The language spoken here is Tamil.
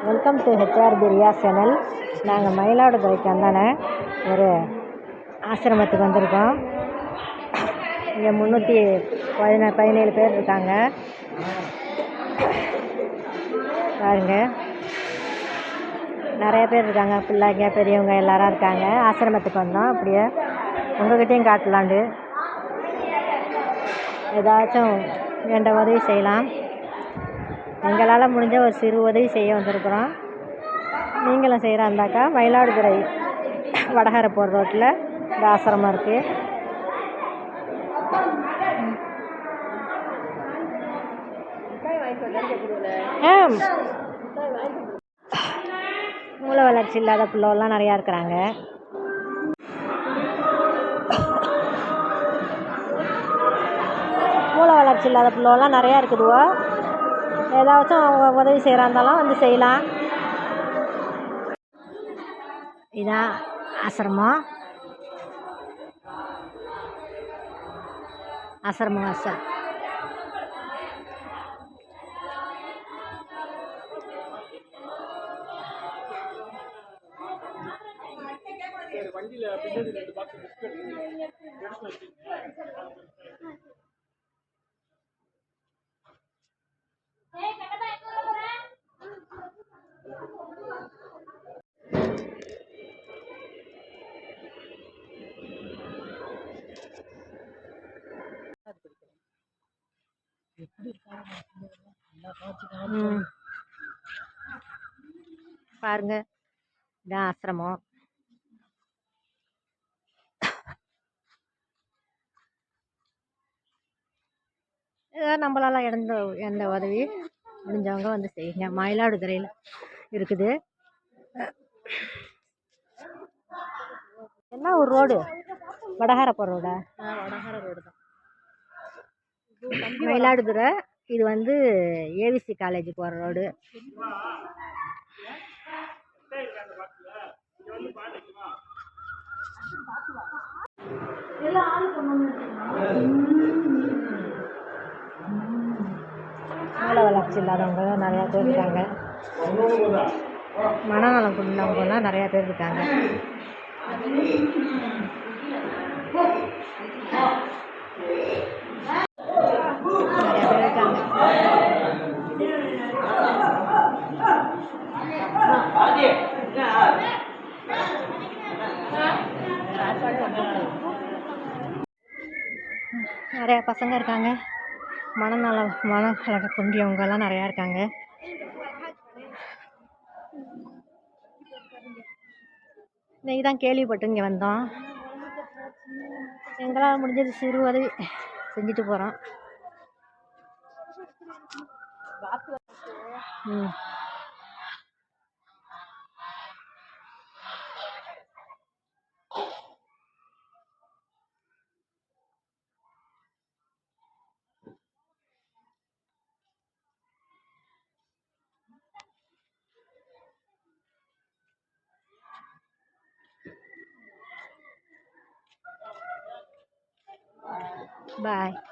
Welcome to HR Priya channel. நாங்கள் மயிலாடுதுறைக்கு வந்தானே ஒரு ஆசிரமத்துக்கு வந்திருக்கோம். இங்கே 317 பேர் இருக்காங்க பாருங்க. நிறைய பேர் இருக்காங்க, பிள்ளைங்க பெரியவங்க எல்லாரும் இருக்காங்க. ஆசிரமத்துக்கு வந்தோம். அப்படியே உங்கள்கிட்டையும் காட்டலாண்டு ஏதாச்சும் வேண்ட உதவி செய்யலாம். எங்களால் முடிஞ்ச ஒரு சிறு உதவி செய்ய வந்திருக்கிறோம். நீங்களும் செய்கிறா இருந்தாக்கா மயிலாடுதுறை வடகரை போகிற ரோட்டில் இந்த ஆசிரமம் இருக்குது. மூளை வளர்ச்சி இல்லாத பிள்ளைலாம் நிறையா இருக்கிறாங்க. மூளை வளர்ச்சி இல்லாத பிள்ளைலாம் நிறையா இருக்குதுவோ. ஏதாச்சும் அவங்க உதவி செய்கிறா இருந்தாலும் வந்து செய்யலாம். இதான் ஆசிரமம். வாசல். பாருங்க, இதான் ஆசிரமம். ஏதாவது நம்மளால எந்த உதவி முடிஞ்சவங்க வந்து செய்யுங்க. மயிலாடுதுறையில் இருக்குது. என்ன ஒரு ரோடு? வடகரை போகிற ரோடா? வடகரை ரோடு தான் மயிலாடுதுறை. இது வந்து ஏவிசி காலேஜ் போகிற ரோடு. மூளை வளர்ச்சி இல்லாதவங்க நிறையா பேர் இருக்காங்க. மனநலம் கொண்டவங்கலாம் நிறையா பேர் இருக்காங்க. நிறையா பசங்க இருக்காங்க. மனநலம் கொண்டியவங்கெல்லாம் நிறையா இருக்காங்க. இன்னைக்கு தான் கேள்விப்பட்டு இங்கே வந்தோம். எங்களால் முடிஞ்சது சிறு உதவி செஞ்சுட்டு போகிறோம். Bye.